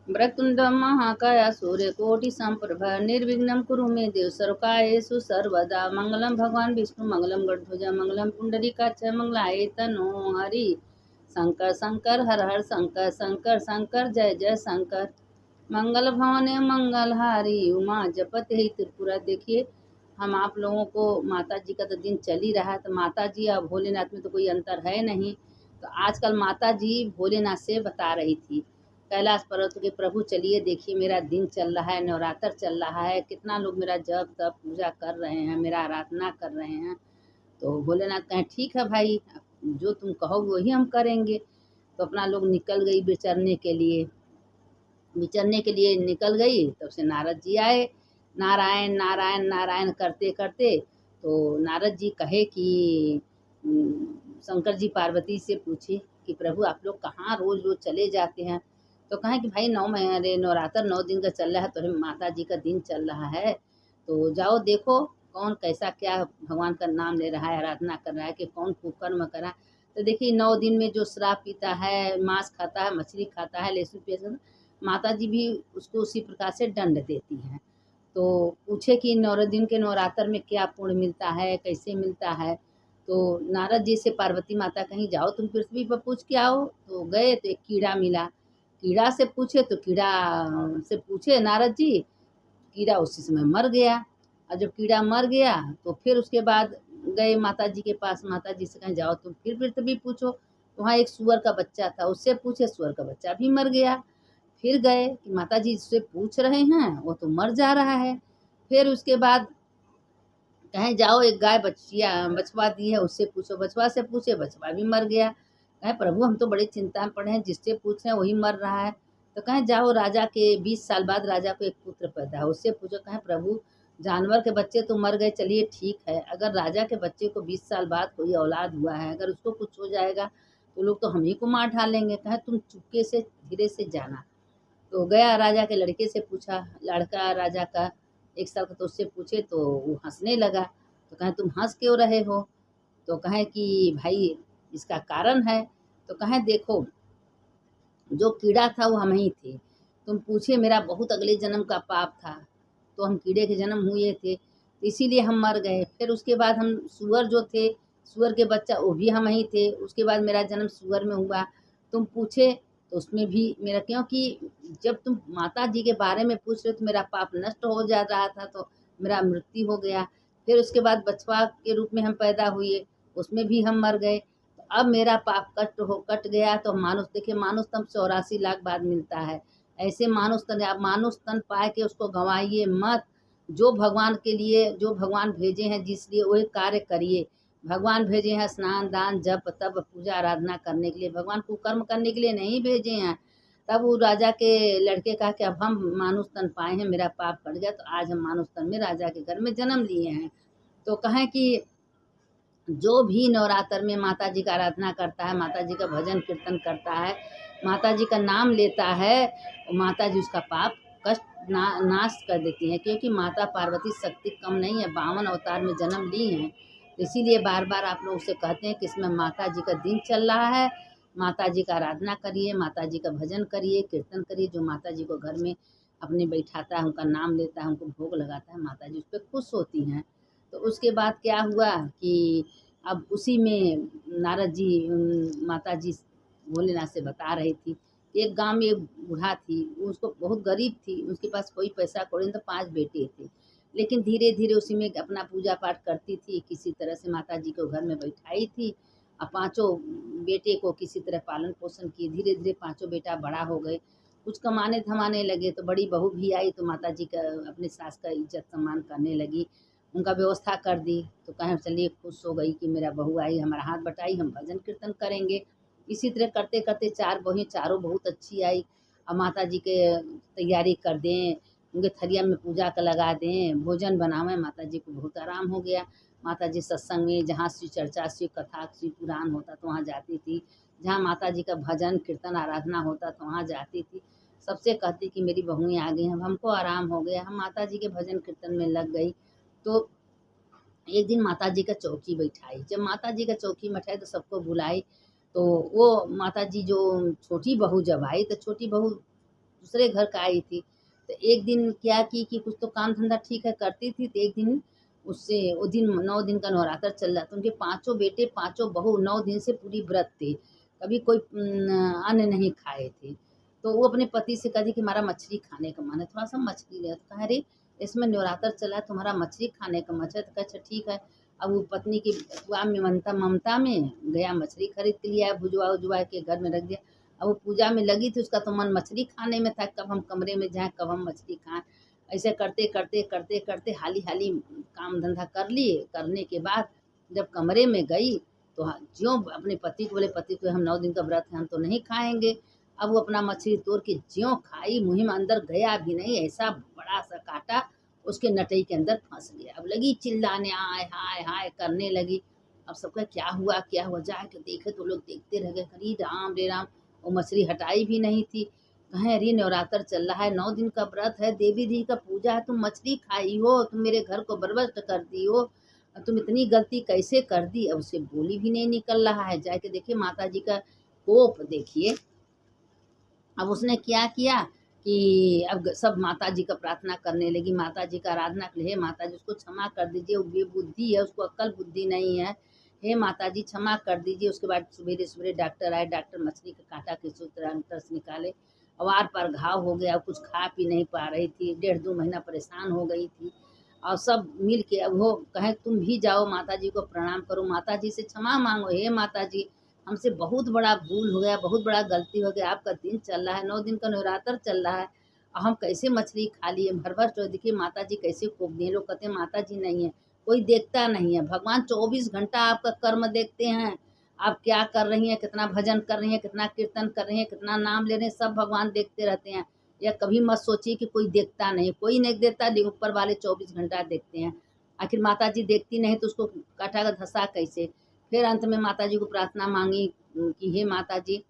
वक्रतुंड महाकाय सूर्यकोटि संप्रभा निर्विघ्नं कुरु मे देव सर्वकार्येषु सर्वदा मंगलम भगवान विष्णु मंगलम गरुड़ध्वज मंगलम पुंडरीकाक्ष मंगलाय तनो हरि शंकर शंकर हर हर शंकर शंकर शंकर जय जय शंकर मंगल भवने मंगलहारी उमा जपत है त्रिपुरा। देखिए हम आप लोगों को माता जी का तो दिन चल ही रहा है, तो माता जी और भोलेनाथ में तो कोई अंतर है नहीं। तो आजकल माता जी भोलेनाथ से बता रही थी कैलाश पर्वत के प्रभु चलिए देखिए मेरा दिन चल रहा है, नवरात्र चल रहा है, कितना लोग मेरा जप तप पूजा कर रहे हैं, मेरा आराधना कर रहे हैं। तो भोलेनाथ कहें ठीक है भाई, जो तुम कहो वही हम करेंगे। तो अपना लोग निकल गई विचरने के लिए निकल गई। तब से नारद जी आए, नारायण नारायण नारायण करते करते। तो नारद जी कहे कि शंकर जी पार्वती से पूछे कि प्रभु आप लोग कहाँ रोज रोज चले जाते हैं। तो कहें कि भाई 9 महीने नवरात्र 9 दिन का चल रहा है, तो माता जी का दिन चल रहा है, तो जाओ देखो कौन कैसा क्या भगवान का नाम ले रहा है, आराधना कर रहा है, कि कौन कुकर्म कर रहा है। तो देखिए 9 दिन में जो शराब पीता है, मांस खाता है, मछली खाता है, लहसुन प्याज, माता जी भी उसको उसी प्रकार से दंड देती हैं। तो पूछे कि 9 दिन के नवरात्र में क्या पुण्य मिलता है, कैसे मिलता है। तो नारद जी से पार्वती माता कहीं जाओ तुम पृथ्वी पर पूछ के आओ। तो गए तो एक कीड़ा मिला, कीड़ा से पूछे तो कीड़ा से पूछे नारद जी, कीड़ा उसी समय मर गया। और जब कीड़ा मर गया तो फिर उसके बाद गए माता जी के पास, माता जी से कहीं जाओ तुम फिर पृथ्वी पूछो। तो वहाँ एक सुअर का बच्चा था, उससे पूछे, सुअर का बच्चा भी मर गया। फिर गए कि माता जी से पूछ रहे हैं वो तो मर जा रहा है। फिर उसके बाद कहें जाओ एक गाय बच्चिया बछवा दी है उससे पूछो, बछवा से पूछे, बछवा भी मर गया। कहें प्रभु हम तो बड़ी चिंता में पड़े हैं, जिससे पूछ रहे हैं वही मर रहा है। तो कहें जाओ राजा के 20 साल बाद राजा को एक पुत्र पैदा है, उससे पूछो। कहें प्रभु जानवर के बच्चे तो मर गए, चलिए ठीक है, अगर राजा के बच्चे को 20 साल बाद कोई औलाद हुआ है, अगर उसको कुछ हो जाएगा तो लोग तो हम ही को मार डालेंगे। कहें तुम चुपके से धीरे से जाना। तो गया राजा के लड़के से पूछा, लड़का राजा का 1 साल का, तो उससे पूछे तो वो हंसने लगा। तो कहें तुम हंस क्यों रहे हो। तो कहें कि भाई इसका कारण है। तो कहें देखो जो कीड़ा था वो हम ही थे, तुम पूछे मेरा बहुत अगले जन्म का पाप था, तो हम कीड़े के जन्म हुए थे तो इसीलिए हम मर गए। फिर उसके बाद हम सुअर जो थे, सुअर के बच्चा वो भी हम ही थे, उसके बाद मेरा जन्म सुअर में हुआ। तुम पूछे तो उसमें भी मेरा, क्योंकि जब तुम माता जी के बारे में पूछ रहे हो तो मेरा पाप नष्ट हो जा रहा था, तो मेरा मृत्यु हो गया। फिर उसके बाद बछवा के रूप में हम पैदा हुए, उसमें भी हम मर गए। तो अब मेरा पाप कट गया। तो मानुष देखिए, मानुष तन 84 लाख बाद मिलता है। ऐसे मानुष तन, आप मानुष तन पाए के उसको गंवाइए मत। जो भगवान के लिए, जो भगवान भेजे हैं जिस लिए वही कार्य करिए। भगवान भेजे हैं स्नान दान जप तप पूजा आराधना करने के लिए, भगवान को कर्म करने के लिए नहीं भेजे हैं। तब वो राजा के लड़के कहा कि अब हम मानुष तन पाए हैं, मेरा पाप कट गया, तो आज हम मानुष तन में राजा के घर में जन्म लिए हैं। तो कहें कि जो भी नवरात्र में माता जी का आराधना करता है, माता जी का भजन कीर्तन करता है, माता जी का नाम लेता है, माता जी उसका पाप कष्ट नाश कर देती हैं। क्योंकि माता पार्वती शक्ति कम नहीं है, 52 अवतार में जन्म ली हैं। तो इसीलिए बार बार आप लोग उसे कहते हैं कि इसमें माता जी का दिन चल रहा है, माता जी का आराधना करिए, माता जी का भजन करिए, कीर्तन करिए। जो माता जी को घर में अपने बैठाता है, उनका नाम लेता है, उनको भोग लगाता है, माता जी उस पर खुश होती हैं। तो उसके बाद क्या हुआ कि अब उसी में नारद जी माता जी भोलेनाथ से बता रही थी कि एक गांव में एक बूढ़ा थी, उसको बहुत गरीब थी, उसके पास कोई पैसा कौड़ी नहीं, तो 5 बेटे थे। लेकिन धीरे धीरे उसी में अपना पूजा पाठ करती थी, किसी तरह से माता जी को घर में बैठाई थी और 5 बेटे को किसी तरह पालन पोषण किए। धीरे धीरे 5 बेटा बड़ा हो गए, कुछ कमाने धमाने लगे। तो बड़ी बहू भी आई तो माता जी का अपने सास का इज्जत सम्मान करने लगी, उनका व्यवस्था कर दी। तो कहें चलिए खुश हो गई कि मेरा बहू आई, हमारा हाथ बटाई, हम भजन कीर्तन करेंगे। इसी तरह करते करते 4 बहुएं, चारों बहुत अच्छी आई। अब माता जी के तैयारी कर दें, उनके थरिया में पूजा का लगा दें, भोजन बनावें। माता जी को बहुत आराम हो गया। माता जी सत्संग में, जहाँ शिव चर्चा, शिव कथा, शिव पुराण होता तो वहाँ जाती थी, जहाँ माता जी का भजन कीर्तन आराधना होता तो वहाँ जाती थी। सबसे कहती कि मेरी बहुएं आ गई हैं, हमको आराम हो गया, हम माता जी के भजन कीर्तन में लग गई। तो एक दिन माता जी का चौकी बैठाई, जब माता जी का चौकी बैठाई तो सबको बुलाई। तो वो माता जी जो छोटी बहू जब आई, तो छोटी बहू दूसरे घर का आई थी। तो एक दिन क्या की कि कुछ तो काम धंधा ठीक है करती थी, तो एक दिन उससे वो दिन 9 दिन का नवरात्र चल रहा था। उनके पाँचों बेटे, पाँचों बहू 9 दिन से पूरी व्रत थे। कभी कोई अन्न नहीं खाए थे। तो वो अपने पति से कहती कि हमारा मछली खाने का मन है, थोड़ा-सा मछली ले आओ। तो कहा अरे! इसमें नवरात्र चल रहा है, तुम्हारा मछली खाने का मन है? तो कहा अच्छा ठीक है। अब वो पत्नी की अथुआ में ममता में गया, मछली खरीद के लिया, भुजवा-उजवा के घर में रख दिया। अब वो पूजा में लगी थी, उसका तो मन मछली खाने में था, कब हम कमरे में जाएँ, कब हम मछली खाएँ। ऐसे करते हाली-हाली काम धंधा कर लिए। करने के बाद जब कमरे में गई तो ज्यों अपने पति को बोले, पति को हम 9 दिन का व्रत है, हम तो नहीं खाएँगे। अब वो अपना मछली तोड़ के ज्यों खाई, मुँह में अंदर गया भी नहीं, ऐसा बड़ा-सा काँटा उसके नटई के अंदर फँस गया। अब लगी चिल्लाने, आय हाय हाय करने लगी। अब सबका क्या हुआ क्या हुआ, जाके देखे तो लोग देखते रह गए, अरे राम रे राम! वो मछली हटाई भी नहीं थी। कहें अरे नवरात्र चल रहा है, 9 दिन का व्रत है, देवी जी का पूजा है, तुम मछली खाई हो, तुम मेरे घर को बर्बाद कर दी हो, तुम इतनी गलती कैसे कर दी? अब उससे बोली भी नहीं निकल रहा है। जाके देखिए माता जी का कोप देखिए। अब उसने क्या किया कि अब सब माता जी का प्रार्थना करने लगी, माता जी का आराधना के लिए, हे माता जी उसको क्षमा कर दीजिए, वो बेबुद्धि है, उसको अक्ल बुद्धि नहीं है, हे माता जी क्षमा कर दीजिए। उसके बाद सवेरे सवेरे डॉक्टर आए, डॉक्टर मछली का कांटा के सूत्र अंतर से निकाले। और आर पार घाव हो गया, कुछ खा पी नहीं पा रही थी, 1.5-2 महीना परेशान हो गई थी। और सब मिल के अब वो कहें तुम भी जाओ माता जी को प्रणाम करो, माता जी से क्षमा मांगो, हे माता जी हमसे बहुत बड़ा भूल हो गया, बहुत बड़ा गलती हो गया, आपका दिन चल रहा है, 9 दिन का नवरात्र चल रहा है और हम कैसे मछली खा लिए, भर-भर तो देखिए माता जी कैसे कोप दिए। लोग कहते हैं माता जी नहीं है, कोई देखता नहीं है। भगवान 24 घंटा आपका कर्म देखते हैं, आप क्या कर रही हैं, कितना भजन कर रही हैं, कितना कीर्तन कर रही हैं, कितना नाम ले रहे हैं, सब भगवान देखते रहते हैं। या कभी मत सोचिए कि कोई देखता नहीं, कोई नहीं देखता, लेकिन ऊपर वाले 24 घंटा देखते हैं। आखिर माता जी देखती नहीं तो उसको काटा का धँसा कैसे? फिर अंत में माता जी को प्रार्थना मांगी कि हे माता जी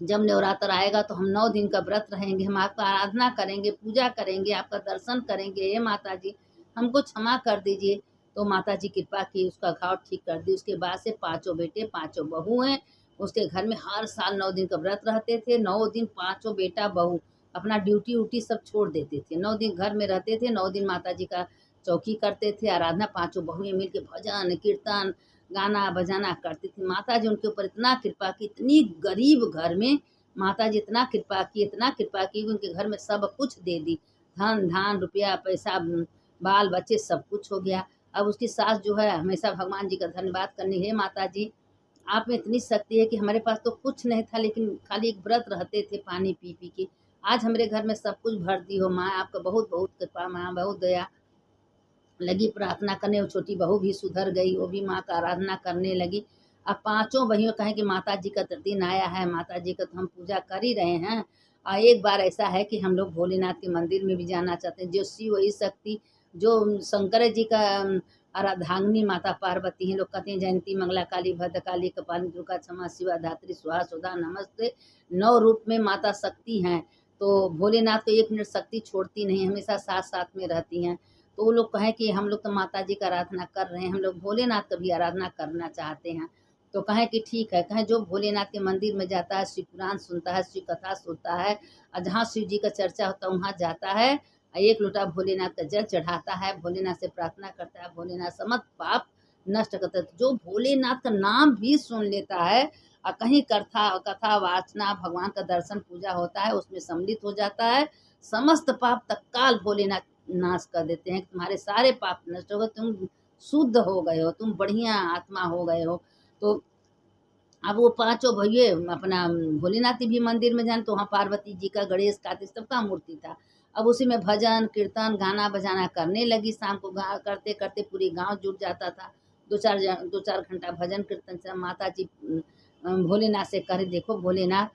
जब नवरात्र आएगा तो हम 9 दिन का व्रत रहेंगे, हम आपका आराधना करेंगे, पूजा करेंगे, आपका दर्शन करेंगे, हे माता जी हमको क्षमा कर दीजिए। तो माता जी कृपा की, उसका घाव ठीक कर दी। उसके बाद से पाँचों बेटे, पाँचों बहू हैं। उसके घर में हर साल 9 दिन का व्रत रहते थे। 9 दिन पाँचों बेटा बहू अपना ड्यूटी उटी सब छोड़ देते थे। 9 दिन घर में रहते थे, 9 दिन माता जी का चौकी करते थे, आराधना पाँचों बहुएँ मिल के भजन, कीर्तन, गाना बजाना करती थी। माता जी उनके ऊपर इतना कृपा की, इतनी गरीब घर में माता जी इतना कृपा की, इतना कृपा की, उनके घर में सब कुछ दे दी। धन धान रुपया पैसा, बाल बच्चे सब कुछ हो गया। अब उसकी सास जो है हमेशा भगवान जी का धन्यवाद करनी, हे माता जी आप में इतनी शक्ति है कि हमारे पास तो कुछ नहीं था, लेकिन खाली एक व्रत रहते थे पानी पी पी के, आज हमारे घर में सब कुछ भर दी हो माँ, आपका बहुत बहुत कृपा माँ, बहुत दया। लगी प्रार्थना करने, वो छोटी बहू भी सुधर गई, वो भी माँ का आराधना करने लगी। अब पाँचों बहनों कहें कि माता जी का तो दिन आया है, माता जी का तो हम पूजा कर ही रहे हैं। और एक बार ऐसा है कि हम लोग भोलेनाथ के मंदिर में भी जाना चाहते हैं, जो शिव वही शक्ति, जो शंकर जी का अर्धांगिनी माता पार्वती हैं। लोग कहते हैं जयंती मंगला काली भद्रकाली कपालिनी दुर्गा क्षमा शिवा धात्री स्वाहा सुधा नमस्ते। 9 रूप में माता शक्ति हैं। तो भोलेनाथ को एक मिनट शक्ति छोड़ती नहीं, हमेशा साथ साथ में रहती हैं। तो वो लोग कहें कि हम लोग तो माता जी का आराधना कर रहे हैं, हम लोग भोलेनाथ का भी आराधना करना चाहते हैं। तो कहें कि ठीक है, कहें जो भोलेनाथ के मंदिर में जाता है, शिव पुराण सुनता है, शिव कथा सुनता है और जहाँ शिव जी का चर्चा होता है वहाँ जाता है और 1 लोटा भोलेनाथ का जल चढ़ाता है, भोलेनाथ से प्रार्थना करता है, भोलेनाथ समस्त पाप नष्ट करता है। जो भोलेनाथ का नाम भी सुन लेता है और कहीं कथा कथा वाचना भगवान का दर्शन पूजा होता है, उसमें सम्मिलित हो जाता है, समस्त पाप तत्काल भोलेनाथ नाश कर देते हैं। तुम्हारे सारे पाप नष्ट हो गए, तुम शुद्ध हो गए हो, तुम बढ़िया आत्मा हो गए हो। तो अब वो पांचों भैये अपना भोलेनाथ भी मंदिर में जान, तो वहाँ पार्वती जी का, गणेश कार्तिक सबका मूर्ति था। अब उसी में भजन कीर्तन गाना बजाना करने लगी। शाम को करते करते पूरी गांव जुट जाता था। 2-4 घंटा भजन कीर्तन से माता जी भोलेनाथ से कह रहे देखो भोलेनाथ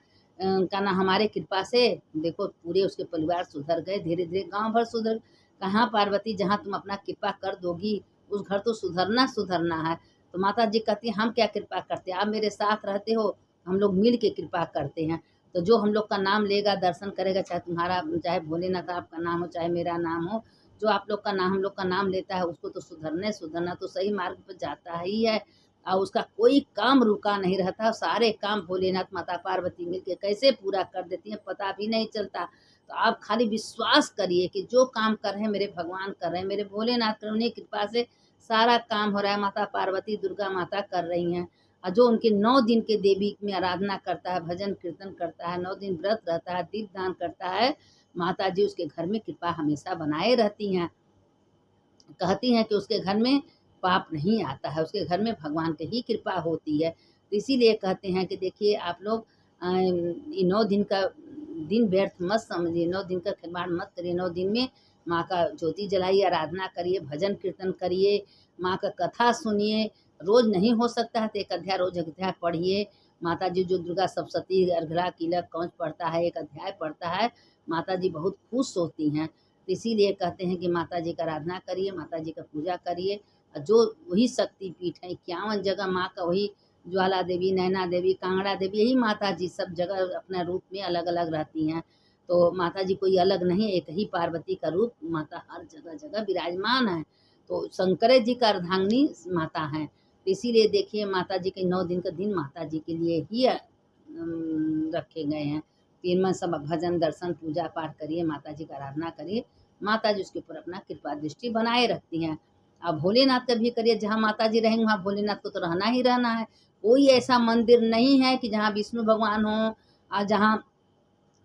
का ना हमारे कृपा से देखो पूरे उसके परिवार सुधर गए, धीरे धीरे गांव भर सुधर। कहाँ पार्वती जहाँ तुम अपना कृपा कर दोगी उस घर तो सुधरना सुधरना है। तो माता जी कहती हैं हम क्या कृपा करते हैं, आप मेरे साथ रहते हो, हम लोग मिल के कृपा करते हैं। तो जो हम लोग का नाम लेगा दर्शन करेगा, चाहे तुम्हारा चाहे भोलेनाथ आपका नाम हो चाहे मेरा नाम हो, जो आप लोग का नाम हम लोग का नाम लेता है उसको तो सुधरना तो सही मार्ग पर जाता ही है। और उसका कोई काम रुका नहीं रहता, सारे काम भोलेनाथ माता पार्वती मिलके कैसे पूरा कर देती हैं पता भी नहीं चलता। तो आप खाली विश्वास करिए कि जो काम कर रहे हैं मेरे भगवान कर रहे हैं, मेरे भोलेनाथ कर, उन्हीं की कृपा से सारा काम हो रहा है। माता पार्वती दुर्गा माता कर रही हैं। और जो उनके 9 दिन के देवी में आराधना करता है, भजन कीर्तन करता है, 9 दिन व्रत रहता है, दीप दान करता है, माता जी उसके घर में कृपा हमेशा बनाए रहती हैं। कहती हैं कि उसके घर में पाप नहीं आता है, उसके घर में भगवान की ही कृपा होती है। तो इसीलिए कहते हैं कि देखिए आप लोग ये 9 दिन का दिन व्यर्थ मत समझिए, 9 दिन का खिलवाड़ मत करिए। 9 दिन में माँ का ज्योति जलाइए, आराधना करिए, भजन कीर्तन करिए, माँ का कथा सुनिए। रोज नहीं हो सकता है तो एक अध्याय रोज अध्याय पढ़िए। माता जी जो दुर्गा सप्तशती, अर्घला, कीलक, कवच पढ़ता है, एक अध्याय पढ़ता है, माता जी बहुत खुश होती हैं। तो इसीलिए कहते हैं कि माता जी का आराधना करिए, माता जी का पूजा करिए। और जो वही शक्तिपीठ है 51 जगह माँ का, वही ज्वाला देवी, नैना देवी, कांगड़ा देवी, यही माता जी सब जगह अपने रूप में अलग अलग रहती हैं। तो माता जी कोई अलग नहीं, एक ही पार्वती का रूप माता हर जगह जगह विराजमान है। तो शंकर जी का अर्धांगिनी माता हैं। तो इसीलिए देखिए माता जी के 9 दिन का दिन माता जी के लिए ही रखे गए हैं। तीन मन सब भजन दर्शन पूजा पाठ करिए, माता जी का आराधना करिए, माता जी उसके ऊपर अपना कृपा दृष्टि बनाए रखती हैं। अब भोलेनाथ का भी करिए, जहाँ माता जी रहेंगे वहाँ भोलेनाथ को तो रहना ही रहना है। कोई ऐसा मंदिर नहीं है कि जहाँ विष्णु भगवान हो और जहाँ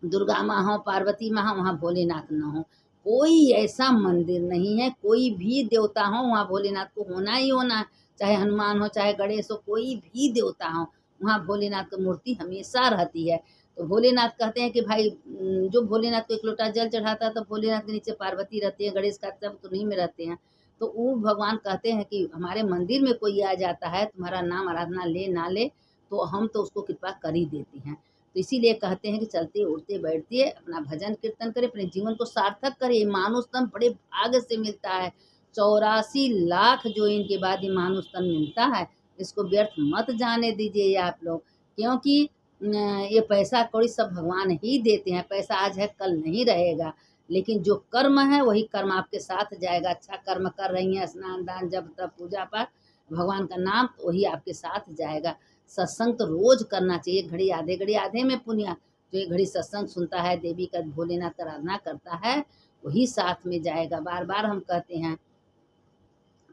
दुर्गा माँ हो, पार्वती माँ हो, वहाँ भोलेनाथ न हो। कोई ऐसा मंदिर नहीं है, कोई भी देवता हो वहाँ भोलेनाथ को होना ही होना है। चाहे हनुमान हो, चाहे गणेश हो, कोई भी देवता हो, वहाँ भोलेनाथ की मूर्ति हमेशा रहती है। तो भोलेनाथ कहते हैं कि भाई जो भोलेनाथ को एक लोटा जल चढ़ाता है तो भोलेनाथ के नीचे पार्वती रहती है, गणेश का सब तो नहीं में रहते हैं। तो वो भगवान कहते हैं कि हमारे मंदिर में कोई आ जाता है, तुम्हारा नाम आराधना ले ना ले, तो हम तो उसको कृपा कर ही देती हैं। तो इसीलिए कहते हैं कि चलते उठते बैठते अपना भजन कीर्तन करें, अपने जीवन को सार्थक करें। मानुष तन बड़े भाग्य से मिलता है। 84 लाख जो इनके बाद ये मानुष तन मिलता है, इसको व्यर्थ मत जाने दीजिए आप लोग। क्योंकि ये पैसा कौड़ी सब भगवान ही देते हैं। पैसा आज है कल नहीं रहेगा, लेकिन जो कर्म है वही कर्म आपके साथ जाएगा। अच्छा कर्म कर रही हैं, स्नान दान जब तब पूजा पाठ, भगवान का नाम, तो वही आपके साथ जाएगा। सत्संग तो रोज करना चाहिए, घड़ी आधे में पुण्य। जो एक घड़ी सत्संग सुनता है, देवी का भोलेनाथ का आराधना करता है, वही साथ में जाएगा। बार बार हम कहते हैं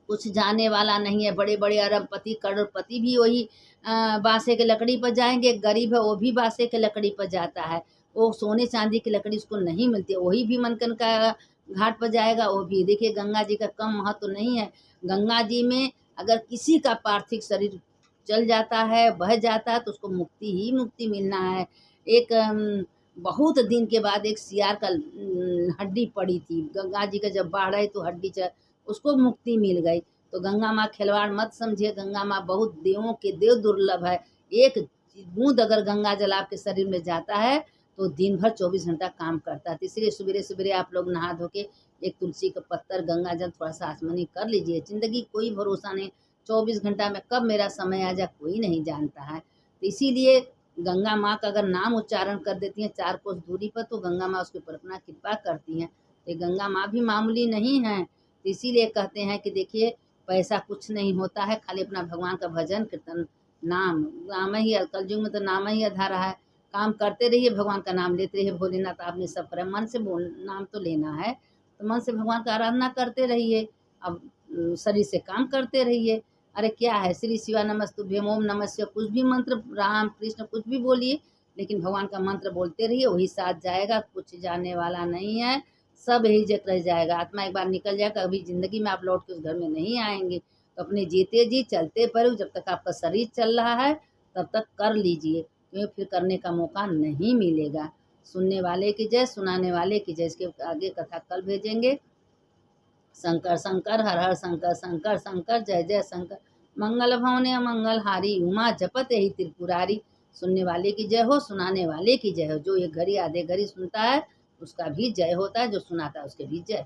कुछ जाने वाला नहीं है। बड़े बड़े अरबपति करोड़पति भी वही बांसे के लकड़ी पर जाएंगे, गरीब है वो भी बांसे के लकड़ी पर जाता है। वो सोने चांदी की लकड़ी उसको नहीं मिलती, वही भी मनकन का घाट पर जाएगा। वो भी देखिए गंगा जी का कम महत्व नहीं है। गंगा जी में अगर किसी का पार्थिव शरीर चल जाता है, बह जाता है, तो उसको मुक्ति ही मुक्ति मिलना है। एक बहुत दिन के बाद एक सियार का हड्डी पड़ी थी, गंगा जी का जब बाढ़ आई तो हड्डी उसको मुक्ति मिल गई। तो गंगा माँ खिलवाड़ मत समझिए, गंगा माँ बहुत देवों के देव दुर्लभ है। एक बूंद अगर गंगा जल आपके शरीर में जाता है तो दिन भर 24 घंटा काम करता है। तो इसलिए सवेरे सवेरे आप लोग नहा धो के एक तुलसी का पत्तर, गंगा जल थोड़ा सा आसमनी कर लीजिए। जिंदगी कोई भरोसा नहीं, 24 घंटा में कब मेरा समय आ जाए कोई नहीं जानता है। तो इसीलिए गंगा माँ का अगर नाम उच्चारण कर देती हैं 4 कोस दूरी पर, तो गंगा माँ उसके ऊपर अपना कृपा करती हैं। तो गंगा माँ भी मामूली नहीं है। तो इसीलिए कहते हैं कि देखिए पैसा कुछ नहीं होता है, खाली अपना भगवान का भजन कीर्तन, नाम ही, कलयुग में तो नाम ही आधार है। काम करते रहिए, भगवान का नाम लेते रहिए। भोलेनाथ आपने सब करे, मन से नाम तो लेना है, तो मन से भगवान का आराधना करते रहिए। अब शरीर से काम करते रहिए। अरे क्या है, श्री शिवा नमस्तुभ्यम, ओम नमः शिवाय, कुछ भी मंत्र, राम कृष्ण कुछ भी बोलिए, लेकिन भगवान का मंत्र बोलते रहिए, वही साथ जाएगा। कुछ जाने वाला नहीं है, सब यही जग रह जाएगा। आत्मा एक बार निकल जाएगा, कभी जिंदगी में आप लौट के उस घर में नहीं आएंगे। तो अपने जीते जी चलते पर, जब तक आपका शरीर चल रहा है तब तक कर लीजिए, क्योंकि फिर करने का मौका नहीं मिलेगा। सुनने वाले की जय, सुनाने वाले की जय। इसके आगे कथा कल भेजेंगे। शंकर शंकर हर हर शंकर, शंकर शंकर जय जय शंकर। मंगल भवने मंगल हारी, उमा जपत यही त्रिपुरारी। सुनने वाले की जय हो, सुनाने वाले की जय हो। जो ये घड़ी आधे घड़ी सुनता है उसका भी जय होता है, जो सुनाता है उसके भी जय।